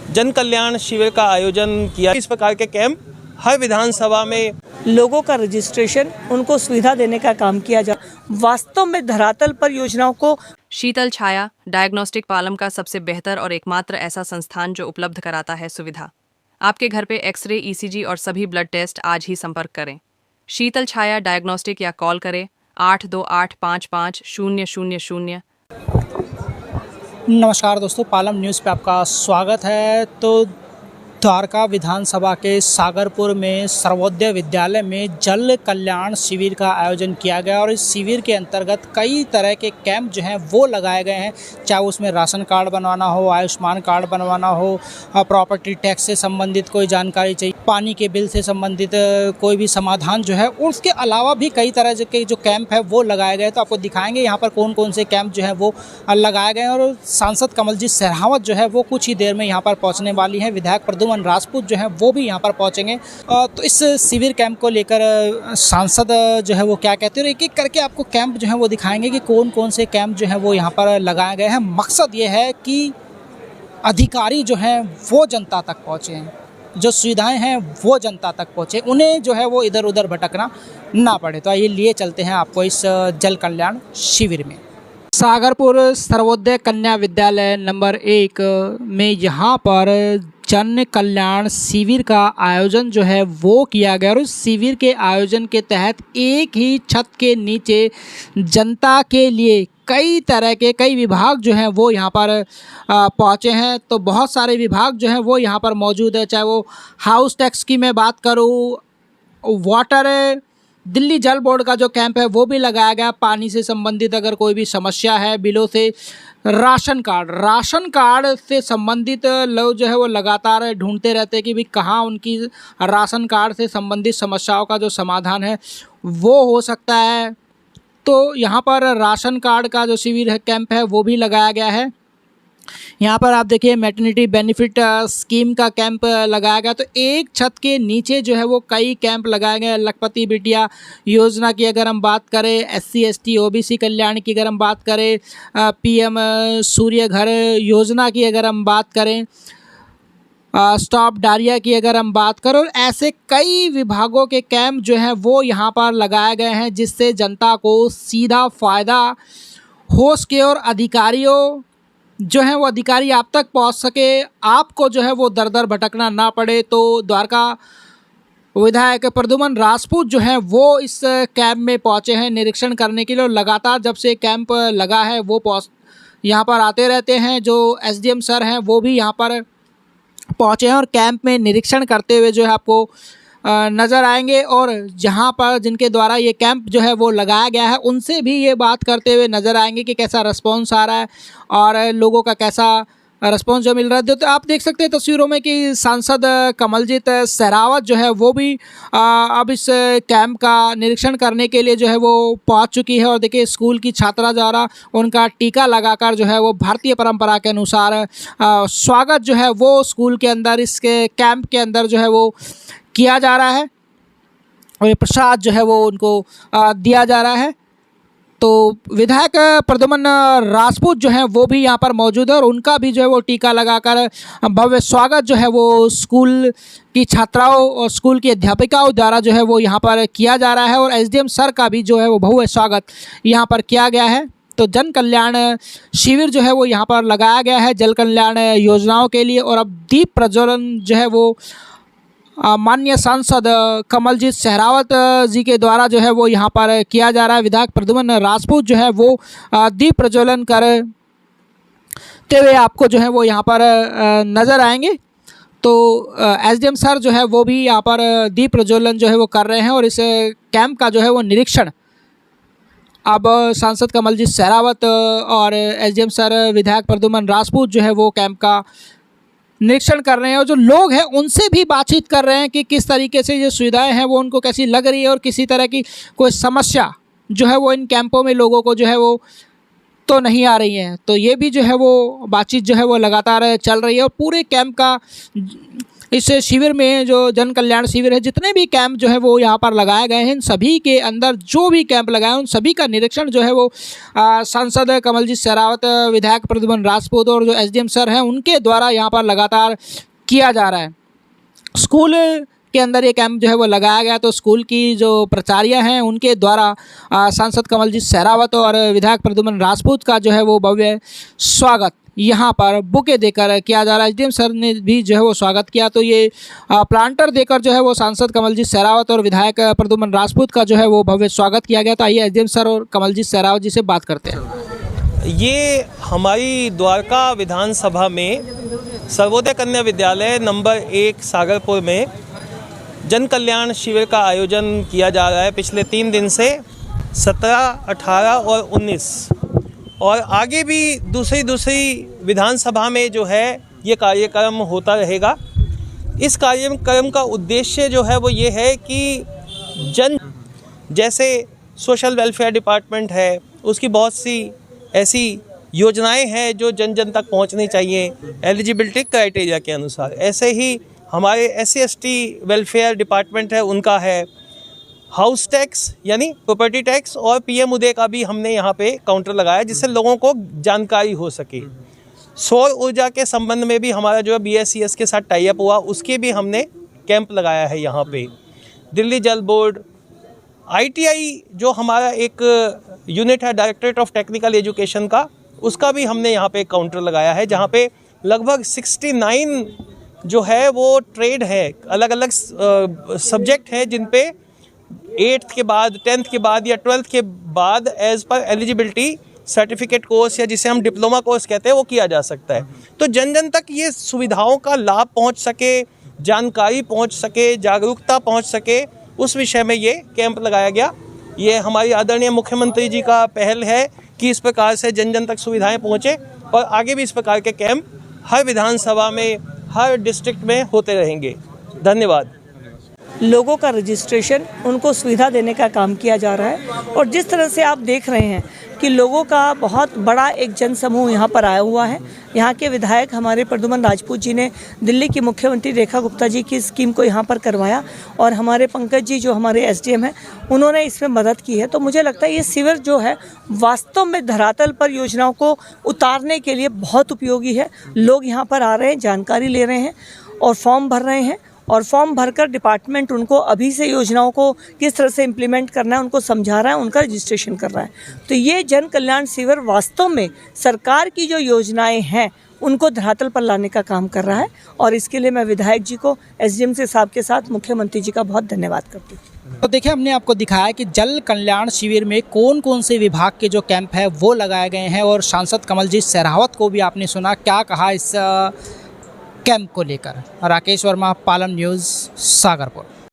जन कल्याण शिविर का आयोजन किया। इस प्रकार के कैंप हर विधानसभा में लोगों का रजिस्ट्रेशन, उनको सुविधा देने का काम किया जा, वास्तव में धरातल पर योजनाओं को। शीतल छाया डायग्नोस्टिक पालम का सबसे बेहतर और एकमात्र ऐसा संस्थान जो उपलब्ध कराता है सुविधा। आपके घर पे एक्सरे, ईसीजी और सभी ब्लड टेस्ट आज ही संपर्क करें। शीतल छाया डायग्नोस्टिक या कॉल करें 82855000। नमस्कार दोस्तों, पालम न्यूज़ पे आपका स्वागत है। तो द्वारका विधानसभा के सागरपुर में सर्वोदय विद्यालय में जल कल्याण शिविर का आयोजन किया गया और इस शिविर के अंतर्गत कई तरह के कैंप जो हैं वो लगाए गए हैं। चाहे उसमें राशन कार्ड बनवाना हो, आयुष्मान कार्ड बनवाना हो, प्रॉपर्टी टैक्स से संबंधित कोई जानकारी चाहिए, पानी के बिल से संबंधित कोई भी समाधान जो है, उसके अलावा भी कई तरह के जो कैंप है वो लगाए गए। तो आपको दिखाएंगे यहाँ पर कौन कौन से कैंप जो है वो लगाए गए हैं। और सांसद कमलजीत शेरावत जो है वो कुछ ही देर में यहाँ पर पहुँचने वाली हैं। विधायक प्रद्युमन राजपूत जो है वो भी यहाँ पर पहुँचेंगे। तो इस शिविर कैंप को लेकर सांसद जो है वो क्या कहते हैं, और एक एक करके आपको कैंप जो है वो दिखाएंगे कि कौन कौन से कैंप जो है वो यहाँ पर लगाए गए हैं। मकसद ये है कि अधिकारी जो हैं वो जनता तक पहुँचे, जो सुविधाएं हैं वो जनता तक पहुँचे, उन्हें जो है वो इधर उधर भटकना ना पड़े। तो आइए लिए चलते हैं आपको इस जल कल्याण शिविर में। सागरपुर सर्वोदय कन्या विद्यालय नंबर 1 में यहाँ पर जन कल्याण शिविर का आयोजन जो है वो किया गया। और उस शिविर के आयोजन के तहत एक ही छत के नीचे जनता के लिए कई तरह के कई विभाग जो हैं वो यहाँ पर पहुँचे हैं। तो बहुत सारे विभाग जो हैं वो यहाँ पर मौजूद है। चाहे वो हाउस टैक्स की मैं बात करूँ, वाटर, दिल्ली जल बोर्ड का जो कैंप है वो भी लगाया गया, पानी से संबंधित अगर कोई भी समस्या है, बिलों से, राशन कार्ड से संबंधित लोग जो है वो लगातार ढूंढते रहते हैं कि भाई कहाँ उनकी राशन कार्ड से संबंधित समस्याओं का जो समाधान है वो हो सकता है। तो यहाँ पर राशन कार्ड का जो शिविर है, कैंप है, वो भी लगाया गया है। यहाँ पर आप देखिए मैटरनिटी बेनिफिट स्कीम का कैंप लगाया गया। तो एक छत के नीचे जो है वो कई कैंप लगाए गए। लखपति बिटिया योजना की अगर हम बात करें, SC ST OBC कल्याण की अगर हम बात करें, PM सूर्य घर योजना की अगर हम बात करें, स्टॉप डायरिया की अगर हम बात करें, और ऐसे कई विभागों के कैंप जो हैं वो यहाँ पर लगाए गए हैं, जिससे जनता को सीधा फ़ायदा हो सके और अधिकारियों जो है वो अधिकारी आप तक पहुंच सके, आपको जो है वो दर दर भटकना ना पड़े। तो द्वारका विधायक प्रद्युमन राजपूत जो है वो इस कैंप में पहुंचे हैं निरीक्षण करने के लिए। और लगातार जब से कैंप लगा है वो यहाँ पर आते रहते हैं। जो SDM सर हैं वो भी यहाँ पर पहुंचे हैं और कैंप में निरीक्षण करते हुए जो है आपको नज़र आएंगे। और जहां पर जिनके द्वारा ये कैंप जो है वो लगाया गया है उनसे भी ये बात करते हुए नज़र आएंगे कि कैसा रिस्पॉन्स आ रहा है और लोगों का कैसा रिस्पॉन्स जो मिल रहा है। तो आप देख सकते हैं तस्वीरों में कि सांसद कमलजीत शेरावत जो है वो भी अब इस कैंप का निरीक्षण करने के लिए जो है वो पहुंच चुकी है। और देखिए स्कूल की छात्रा द्वारा उनका टीका लगाकर जो है वो भारतीय परंपरा के अनुसार स्वागत जो है वो स्कूल के अंदर, इसके कैंप के अंदर जो है वो किया जा रहा है। और ये प्रसाद जो है वो उनको दिया जा रहा है। तो विधायक प्रद्युमन राजपूत जो है वो भी यहाँ पर मौजूद है और उनका भी जो है वो टीका लगाकर भव्य स्वागत जो है वो स्कूल की छात्राओं और स्कूल की अध्यापिकाओं द्वारा जो है वो यहाँ पर किया जा रहा है। और SDM सर का भी जो है वो भव्य स्वागत यहाँ पर किया गया है। तो जन कल्याण शिविर जो है वो यहाँ पर लगाया गया है जल कल्याण योजनाओं के लिए। और अब दीप प्रज्वलन जो है वो माननीय सांसद कमलजीत शेरावत जी के द्वारा जो है वो यहाँ पर किया जा रहा है। विधायक प्रद्युमन राजपूत जो है वो दीप प्रज्वलन करते हुए आपको जो है वो यहाँ पर नज़र आएंगे। तो SDM सर जो है वो भी यहाँ पर दीप प्रज्वलन जो है वो कर रहे हैं। और इस कैंप का जो है वो निरीक्षण अब सांसद कमलजीत शेरावत और SDM सर विधायक प्रद्युमन राजपूत जो है वो कैंप का निरीक्षण कर रहे हैं। और जो लोग हैं उनसे भी बातचीत कर रहे हैं कि किस तरीके से ये सुविधाएं हैं वो उनको कैसी लग रही है और किसी तरह की कोई समस्या जो है वो इन कैंपों में लोगों को जो है वो तो नहीं आ रही हैं। तो ये भी जो है वो बातचीत जो है वो लगातार चल रही है। और पूरे कैंप का इस शिविर में जो जन कल्याण शिविर है, जितने भी कैंप जो है वो यहाँ पर लगाए गए हैं, इन सभी के अंदर जो भी कैंप लगाए हैं उन सभी का निरीक्षण जो है वो सांसद कमलजीत शेरावत, विधायक प्रद्युमन राजपूत और जो एसडीएम सर हैं उनके द्वारा यहाँ पर लगातार किया जा रहा है। स्कूल के अंदर ये कैंप जो है वो लगाया गया, तो स्कूल की जो प्राचार्य हैं उनके द्वारा सांसद कमलजीत शेरावत और विधायक प्रद्युमन राजपूत का जो है वो भव्य स्वागत यहाँ पर बुके देकर किया जा रहा है। एसडीएम सर ने भी जो है वो स्वागत किया, तो ये प्लांटर देकर जो है वो सांसद कमलजीत शेरावत और विधायक प्रद्युमन राजपूत का जो है वो भव्य स्वागत किया गया। तो आइए एसडीएम सर और कमलजीत शेरावत जी से बात करते हैं। ये हमारी द्वारका विधानसभा में सर्वोदय कन्या विद्यालय नंबर 1 सागरपुर में जन कल्याण शिविर का आयोजन किया जा रहा है पिछले 3 दिन से, 17, 18 और 19, और आगे भी दूसरी विधानसभा में जो है ये कार्यक्रम होता रहेगा। इस कार्यक्रम का उद्देश्य जो है वो ये है कि जैसे सोशल वेलफेयर डिपार्टमेंट है, उसकी बहुत सी ऐसी योजनाएं हैं जो जन जन तक पहुंचनी चाहिए एलिजिबिलिटी क्राइटेरिया के अनुसार, ऐसे ही हमारे SC/ST वेलफेयर डिपार्टमेंट है, उनका है हाउस टैक्स यानी प्रॉपर्टी टैक्स, और PM उदय का भी हमने यहाँ पे काउंटर लगाया जिससे लोगों को जानकारी हो सके। सौर ऊर्जा के संबंध में भी हमारा जो है BSES के साथ टाई अप हुआ, उसके भी हमने कैंप लगाया है यहाँ पे। दिल्ली जल बोर्ड, ITI जो हमारा एक यूनिट है डायरेक्टरेट ऑफ टेक्निकल एजुकेशन का, उसका भी हमने यहाँ पे काउंटर लगाया है, जहाँ पे लगभग 69 जो है वो ट्रेड है, अलग अलग सब्जेक्ट हैं जिन पे 8th के बाद, 10th के बाद या 12th के बाद as per eligibility certificate course या जिसे हम डिप्लोमा कोर्स कहते हैं वो किया जा सकता है। तो जन जन तक ये सुविधाओं का लाभ पहुंच सके, जानकारी पहुंच सके, जागरूकता पहुंच सके, उस विषय में ये कैंप लगाया गया। ये हमारी आदरणीय मुख्यमंत्री जी का पहल है कि इस प्रकार से जन जन तक सुविधाएं पहुंचे, और आगे भी इस प्रकार के कैंप हर विधानसभा में, हर डिस्ट्रिक्ट में होते रहेंगे। धन्यवाद। लोगों का रजिस्ट्रेशन, उनको सुविधा देने का काम किया जा रहा है, और जिस तरह से आप देख रहे हैं कि लोगों का बहुत बड़ा एक जनसमूह यहाँ पर आया हुआ है। यहाँ के विधायक हमारे प्रद्युमन राजपूत जी ने दिल्ली की मुख्यमंत्री रेखा गुप्ता जी की स्कीम को यहाँ पर करवाया, और हमारे पंकज जी जो हमारे SDM हैं उन्होंने इसमें मदद की है। तो मुझे लगता है ये शिविर जो है वास्तव में धरातल पर योजनाओं को उतारने के लिए बहुत उपयोगी है। लोग यहाँ पर आ रहे हैं, जानकारी ले रहे हैं और फॉर्म भर रहे हैं, और फॉर्म भरकर डिपार्टमेंट उनको अभी से योजनाओं को किस तरह से इम्प्लीमेंट करना है उनको समझा रहा है, उनका रजिस्ट्रेशन कर रहा है। तो ये जन कल्याण शिविर वास्तव में सरकार की जो योजनाएं हैं उनको धरातल पर लाने का काम कर रहा है, और इसके लिए मैं विधायक जी को, SDM से साहब के साथ मुख्यमंत्री जी का बहुत धन्यवाद करती हूँ। तो देखिए, हमने आपको दिखाया कि जल कल्याण शिविर में कौन कौन से विभाग के जो कैंप है वो लगाए गए हैं, और सांसद कमलजीत शेरावत को भी आपने सुना क्या कहा इस कैंप को लेकर। राकेश वर्मा, पालम न्यूज़, सागरपुर।